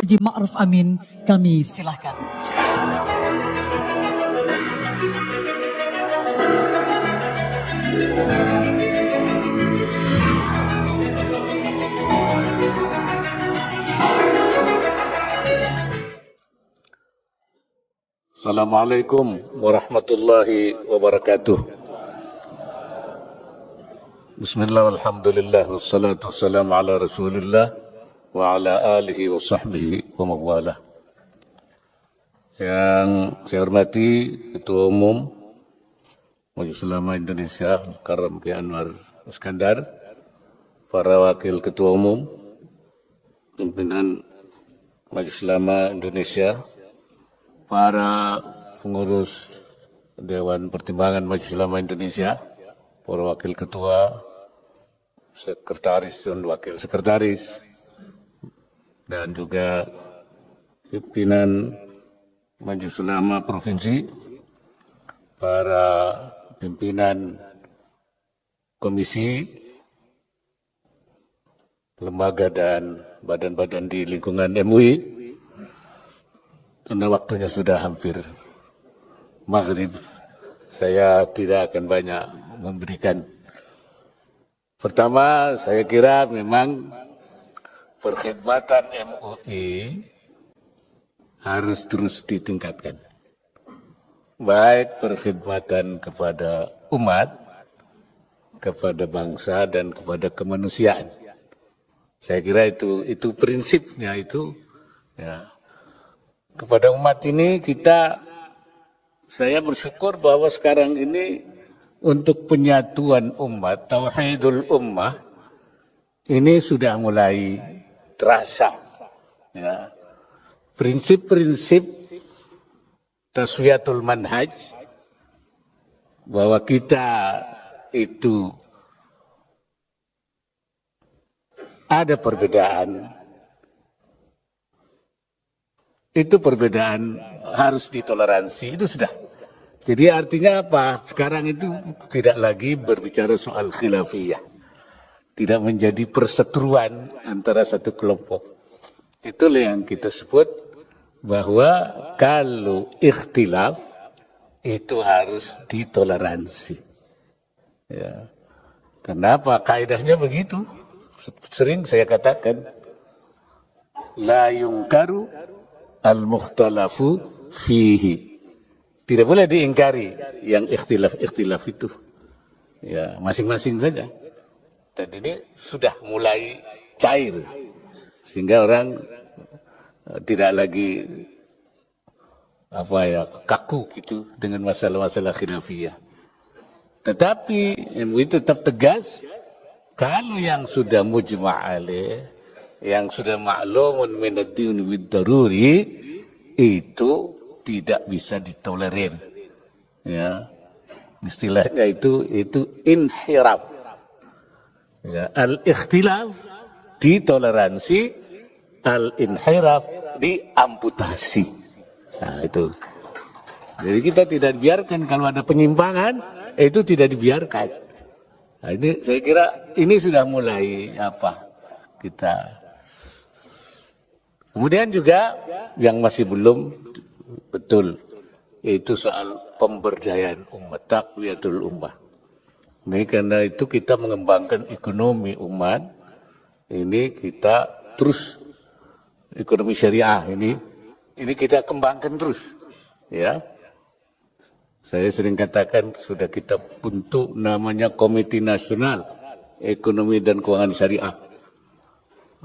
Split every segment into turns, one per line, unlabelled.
Haji Ma'ruf Amin, kami silahkan.
Assalamualaikum warahmatullahi wabarakatuh. Bismillah, alhamdulillah, wassalatu wassalamu ala rasulillah wa ala alihi wa sahbihi wa mawala. Yang saya hormati Ketua Umum Majelis Ulama Indonesia Al-Karam Kiai Anwar Iskandar, para Wakil Ketua Umum, pimpinan Majelis Ulama Indonesia, para pengurus Dewan Pertimbangan Majelis Ulama Indonesia, para wakil ketua, sekretaris dan wakil sekretaris, dan juga pimpinan Majelis Ulama Provinsi, para pimpinan komisi, lembaga dan badan-badan di lingkungan MUI. Karena waktunya sudah hampir maghrib, saya tidak akan banyak memberikan. Pertama, saya kira memang perkhidmatan MUI harus terus ditingkatkan. Baik perkhidmatan kepada umat, kepada bangsa, dan kepada kemanusiaan. Saya kira itu prinsipnya itu, ya. Kepada umat ini saya bersyukur bahwa sekarang ini untuk penyatuan umat, tauhidul ummah, ini sudah mulai terasa. Ya. Prinsip-prinsip taswiyatul manhaj, bahwa kita itu ada perbedaan, itu perbedaan harus ditoleransi, itu sudah. Jadi artinya apa? Sekarang itu tidak lagi berbicara soal khilafiyah. Tidak menjadi perseteruan antara satu kelompok. Itulah yang kita sebut bahwa kalau ikhtilaf itu harus ditoleransi. Ya. Kenapa? Kaidahnya begitu. Sering saya katakan, la yungkaru al-mukhtalafu fihi. Tidak boleh diingkari yang ikhtilaf itu. Ya, masing-masing saja. Dan ini sudah mulai cair. Sehingga orang tidak lagi kaku gitu dengan masalah-masalah khilafiyah. Tetapi MUI tetap tegas, kalau yang sudah mujma' alaih, yang sudah ma'lumun minad-din bid-daruri, itu tidak bisa ditolerir. Ya. Istilahnya itu inhiraf. Ya. Al-ikhtilaf ditoleransi, al-inhiraf diamputasi. Nah, itu. Jadi kita tidak biarkan kalau ada penyimpangan, itu tidak dibiarkan. Nah, ini saya kira ini sudah mulai kita. Kemudian juga yang masih belum betul, yaitu soal pemberdayaan umat, taqwiyatul ummah. Ini karena itu kita mengembangkan ekonomi umat, ini kita terus ekonomi syariah ini kita kembangkan terus, ya. Saya sering katakan sudah kita bentuk namanya Komite Nasional Ekonomi dan Keuangan Syariah.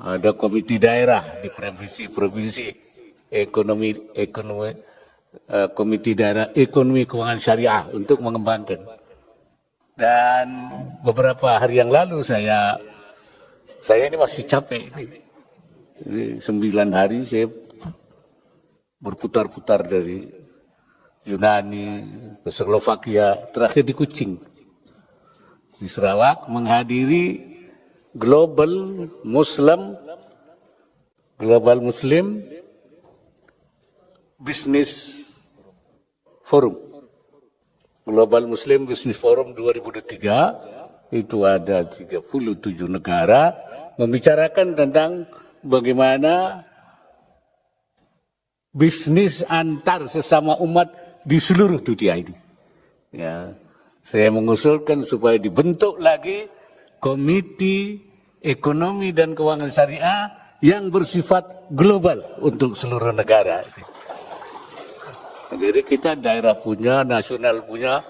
Ada komite daerah di provinsi komite daerah ekonomi keuangan syariah untuk mengembangkan. Dan beberapa hari yang lalu saya ini masih capek ini 9 hari saya berputar-putar dari Yunani ke Slovakia, terakhir di Kucing, di Sarawak, menghadiri Global Muslim Business Forum. Global Muslim Business Forum 2023, itu ada 37 negara membicarakan tentang bagaimana bisnis antar sesama umat di seluruh dunia ini. Ya, saya mengusulkan supaya dibentuk lagi komite ekonomi dan keuangan syariah yang bersifat global untuk seluruh negara. Jadi kita daerah punya, nasional punya,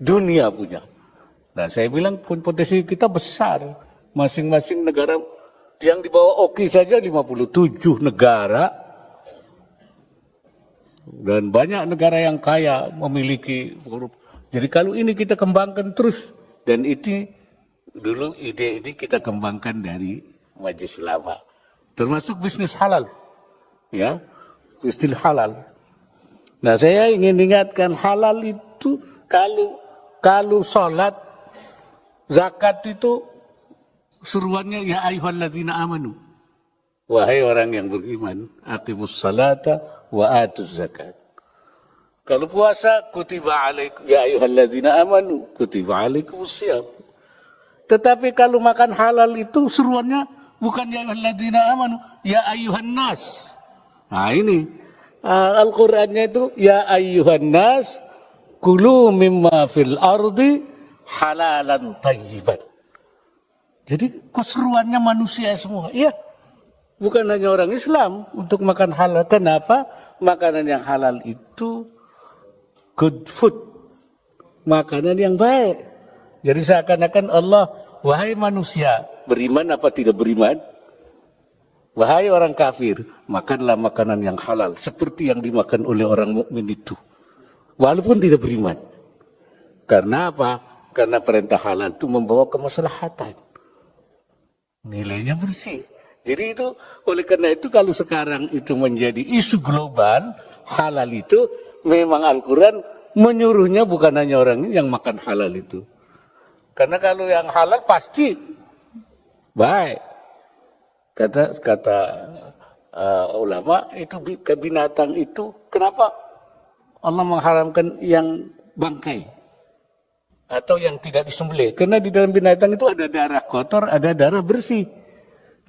dunia punya. Nah, saya bilang potensi kita besar. Masing-masing negara yang di bawah OKI saja 57 negara. Dan banyak negara yang kaya memiliki. Jadi kalau ini kita kembangkan terus. Dan itu dulu ide ini kita kembangkan dari Majelis Ulama. Termasuk bisnis halal. Ya, bisnis halal. Nah, saya ingin ingatkan halal itu kalau sholat, zakat itu seruannya ya ayyuhalladzina amanu. Wahai orang yang beriman, aqimus salata wa atuz zakat. Kalau puasa, kutiba alaikum ya ayyuhalladzina amanu, kutiba alaikumus syiyam. Tetapi kalau makan halal itu seruannya bukan ya ayyuhalladzina amanu, ya ayyuhan nas. Nah, ini Al-Qur'annya itu ya ayyuhan nas kulu mimma fil ardi halalan tayyiban. Jadi keseruannya manusia semua. Iya. Bukan hanya orang Islam untuk makan halal. Kenapa? Makanan yang halal itu good food. Makanan yang baik. Jadi seakan-akan Allah, wahai manusia, beriman apa tidak beriman? Wahai orang kafir, makanlah makanan yang halal seperti yang dimakan oleh orang mukmin itu. Walaupun tidak beriman. Karena apa? Karena perintah halal itu membawa kemaslahatan. Nilainya bersih. Jadi itu, oleh karena itu kalau sekarang itu menjadi isu global, halal itu memang Al-Quran menyuruhnya bukan hanya orang yang makan halal itu. Karena kalau yang halal pasti baik. Kata ulama itu binatang itu kenapa Allah mengharamkan yang bangkai atau yang tidak disembelih? Karena di dalam binatang itu ada darah kotor, ada darah bersih.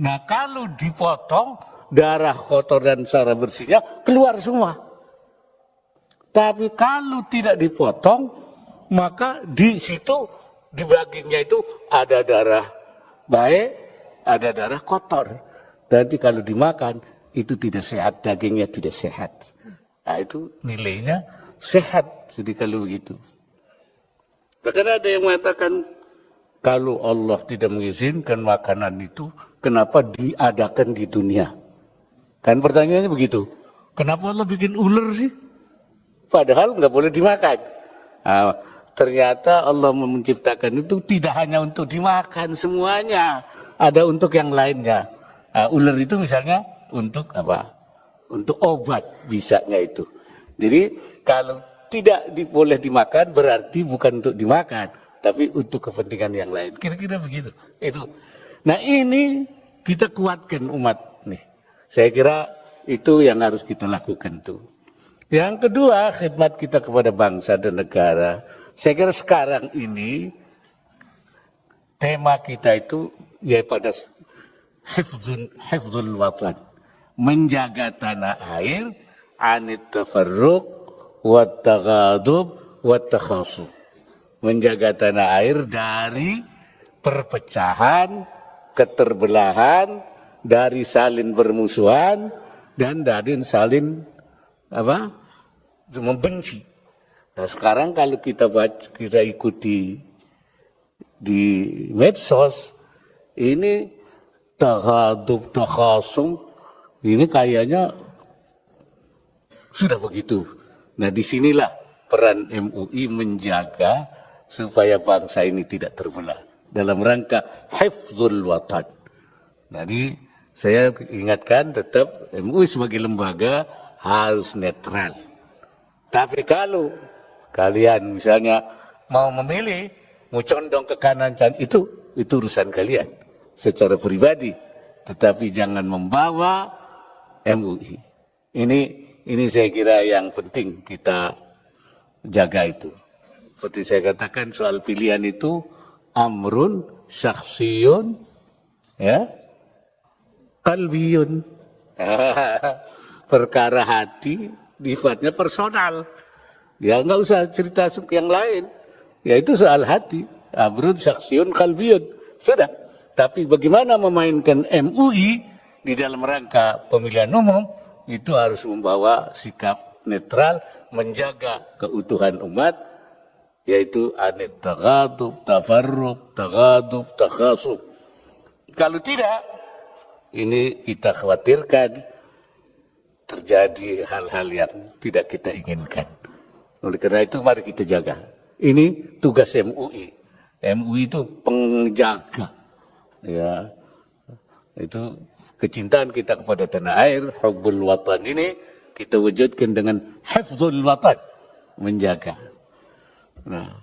Nah, kalau dipotong darah kotor dan darah bersihnya keluar semua. Tapi kalau tidak dipotong, maka di situ di dagingnya itu ada darah baik, ada darah kotor. Nanti kalau dimakan itu tidak sehat, dagingnya tidak sehat. Nah, itu nilainya sehat. Jadi kalau begitu. Bahkan ada yang mengatakan kalau Allah tidak mengizinkan makanan itu, kenapa diadakan di dunia? Kan pertanyaannya begitu. Kenapa Allah bikin ular sih? Padahal nggak boleh dimakan. Nah, ternyata Allah menciptakan itu tidak hanya untuk dimakan semuanya. Ada untuk yang lainnya. Ular itu misalnya untuk apa? Untuk obat bisanya itu. Jadi kalau tidak boleh dimakan berarti bukan untuk dimakan, tapi untuk kepentingan yang lain. Kira-kira begitu. Itu. Nah, ini kita kuatkan umat nih. Saya kira itu yang harus kita lakukan tuh. Yang kedua, khidmat kita kepada bangsa dan negara. Saya kira sekarang ini tema kita itu ya pada hifdzul watan, menjaga tanah air anit tafarruq wat taghadub wat takhasum. Menjaga tanah air dari perpecahan, keterbelahan, dari saling bermusuhan dan dari saling membenci. Nah, sekarang kalau kita ikuti di medsos ini taghadub takhasum ini kayaknya sudah begitu. Nah, disinilah peran MUI menjaga supaya bangsa ini tidak terbelah dalam rangka hifdzul watan. Jadi saya ingatkan tetap MUI sebagai lembaga harus netral. Tapi kalau kalian misalnya mau memilih, mau condong ke kanan, itu urusan kalian secara pribadi. Tetapi jangan membawa MUI. Ini saya kira yang penting kita jaga itu. Seperti saya katakan soal pilihan itu amrun syakhsiyun ya qalbiyun. perkara hati, sifatnya personal. Ya nggak usah cerita yang lain. Ya itu soal hati. Amrun saksiun kalbiyun. Sudah. Tapi bagaimana memainkan MUI di dalam rangka pemilihan umum, itu harus membawa sikap netral, menjaga keutuhan umat, yaitu anit taghadub, tafarruq, taghadub, takhasub. Kalau tidak, ini kita khawatirkan terjadi hal-hal yang tidak kita inginkan. Oleh karena itu mari kita jaga. Ini tugas MUI. MUI itu penjaga. Ya, itu kecintaan kita kepada tanah air, hubbul watan ini kita wujudkan dengan hifdzul watan, menjaga. Nah,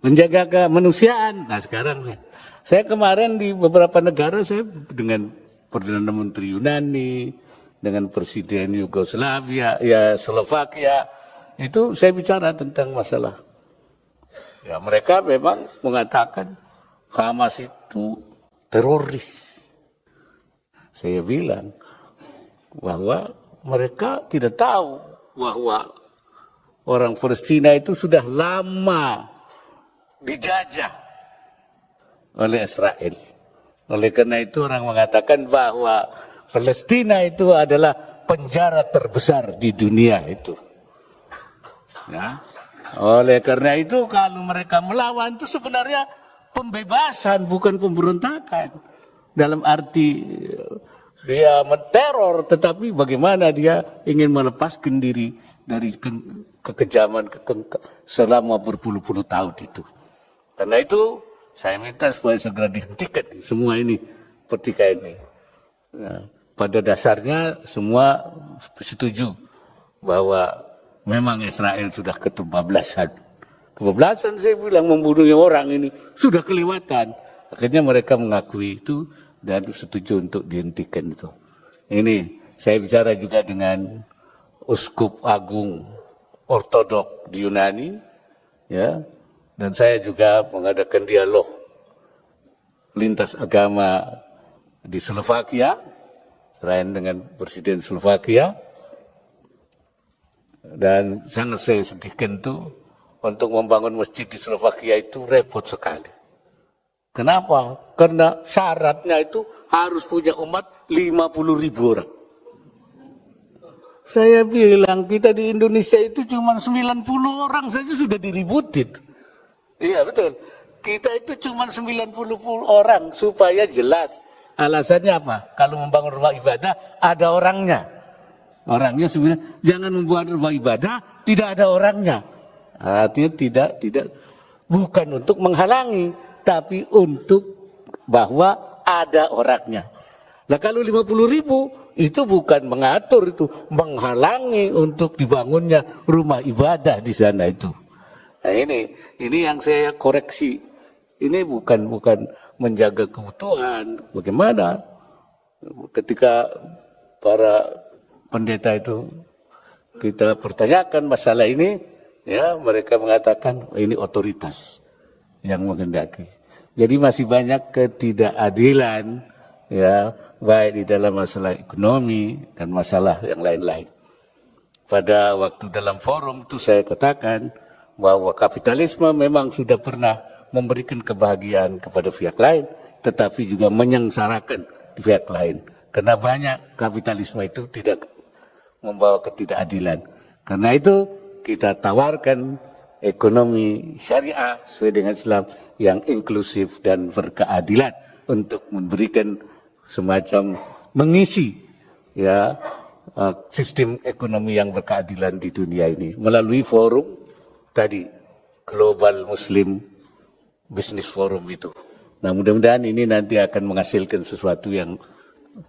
menjaga kemanusiaan. Nah sekarang saya kemarin di beberapa negara saya dengan Perdana Menteri Yunani, dengan Presiden Yugoslavia, ya Slovakia, itu saya bicara tentang masalah. Ya mereka memang mengatakan Hamas itu teroris. Saya bilang bahwa mereka tidak tahu bahwa orang Palestina itu sudah lama dijajah oleh Israel. Oleh karena itu orang mengatakan bahwa Palestina itu adalah penjara terbesar di dunia itu. Ya. Oleh karena itu kalau mereka melawan itu sebenarnya pembebasan bukan pemberontakan. Dalam arti dia menteror, tetapi bagaimana dia ingin melepaskan diri dari kekejaman selama berpuluh-puluh tahun itu. Karena itu saya minta supaya segera dihentikan semua ini pertikaian ini. Nah, pada dasarnya semua setuju bahwa memang Israel sudah kebablasan. Kebablasan saya bilang membunuh orang ini sudah kelewatan. Akhirnya mereka mengakui itu dan setuju untuk dihentikan itu. Ini saya bicara juga dengan Uskup Agung Ortodok di Yunani, ya, dan saya juga mengadakan dialog lintas agama di Slovakia, selain dengan Presiden Slovakia, dan sangat saya sedihkan tuh untuk membangun masjid di Slovakia itu repot sekali. Kenapa? Karena syaratnya itu harus punya umat 50.000 orang. Saya bilang kita di Indonesia itu cuma 90 orang saja sudah diributin. Iya betul. Kita itu cuma 90 orang supaya jelas. Alasannya apa? Kalau membangun rumah ibadah ada orangnya. Orangnya sebenarnya jangan membuat rumah ibadah tidak ada orangnya. Artinya tidak bukan untuk menghalangi, tapi untuk bahwa ada orangnya. Nah kalau 50.000 itu bukan mengatur, itu menghalangi untuk dibangunnya rumah ibadah di sana itu. Nah ini yang saya koreksi. Ini bukan menjaga keutuhan. Bagaimana ketika para pendeta itu kita pertanyakan masalah ini, ya mereka mengatakan ini otoritas yang menghendaki. Jadi masih banyak ketidakadilan, ya baik di dalam masalah ekonomi dan masalah yang lain-lain. Pada waktu dalam forum itu saya katakan bahwa kapitalisme memang sudah pernah memberikan kebahagiaan kepada pihak lain, tetapi juga menyengsarakan pihak lain. Karena banyak kapitalisme itu tidak membawa ketidakadilan. Karena itu kita tawarkan ekonomi syariah sesuai dengan Islam yang inklusif dan berkeadilan untuk memberikan semacam mengisi ya sistem ekonomi yang berkeadilan di dunia ini melalui forum tadi Global Muslim Business Forum itu. Nah mudah-mudahan ini nanti akan menghasilkan sesuatu yang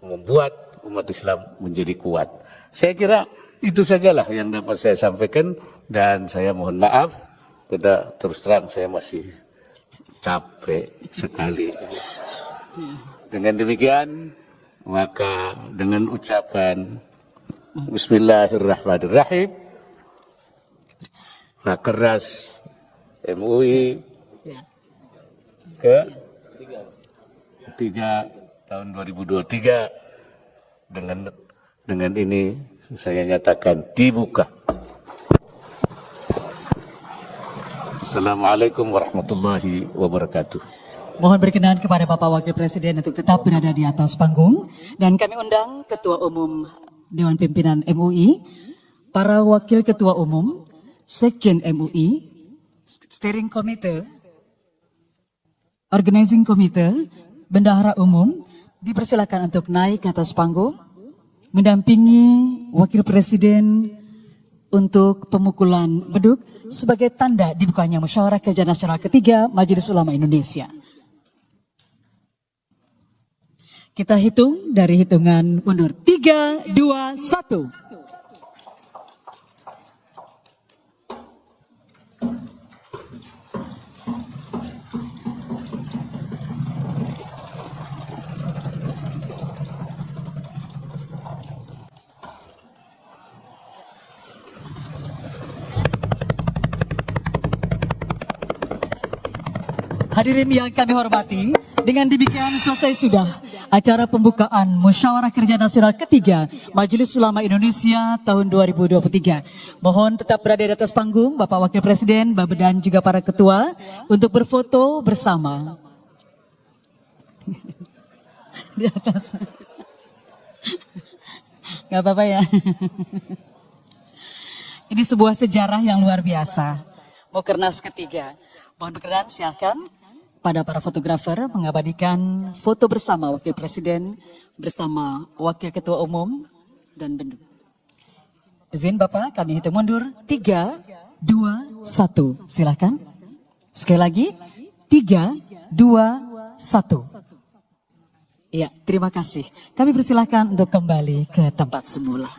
membuat umat Islam menjadi kuat. Saya kira itu sajalah yang dapat saya sampaikan dan saya mohon maaf karena terus terang saya masih capek sekali. Dengan demikian maka dengan ucapan Bismillahirrahmanirrahim, Rakernas MUI ke 3 tahun 2023 dengan ini saya nyatakan dibuka. Assalamualaikum warahmatullahi wabarakatuh.
Mohon berkenan kepada Bapak Wakil Presiden untuk tetap berada di atas panggung. Dan kami undang Ketua Umum Dewan Pimpinan MUI, para Wakil Ketua Umum, Sekjen MUI, Steering Committee, Organizing Committee, Bendahara Umum, dipersilakan untuk naik ke atas panggung, mendampingi Wakil Presiden untuk pemukulan beduk sebagai tanda dibukanya Musyawarah Kerja Nasional ketiga Majelis Ulama Indonesia. Kita hitung dari hitungan mundur. 3, 2, 1. Hadirin yang kami hormati, dengan demikian selesai sudah acara pembukaan Musyawarah Kerja Nasional ketiga Majelis Ulama Indonesia tahun 2023. Mohon tetap berada di atas panggung Bapak Wakil Presiden, Bapak dan juga para ketua untuk berfoto bersama. Di atas. Gak apa-apa ya. Ini sebuah sejarah yang luar biasa. Mukernas ketiga. Mohon berkenan silakan pada para fotografer mengabadikan foto bersama Wakil Presiden bersama Wakil Ketua Umum dan Benduk. Izin Bapak, kami hitung mundur. 3, 2, 1. Silakan. Sekali lagi. 3, 2, 1. Ya, terima kasih. Kami persilahkan untuk kembali ke tempat semula.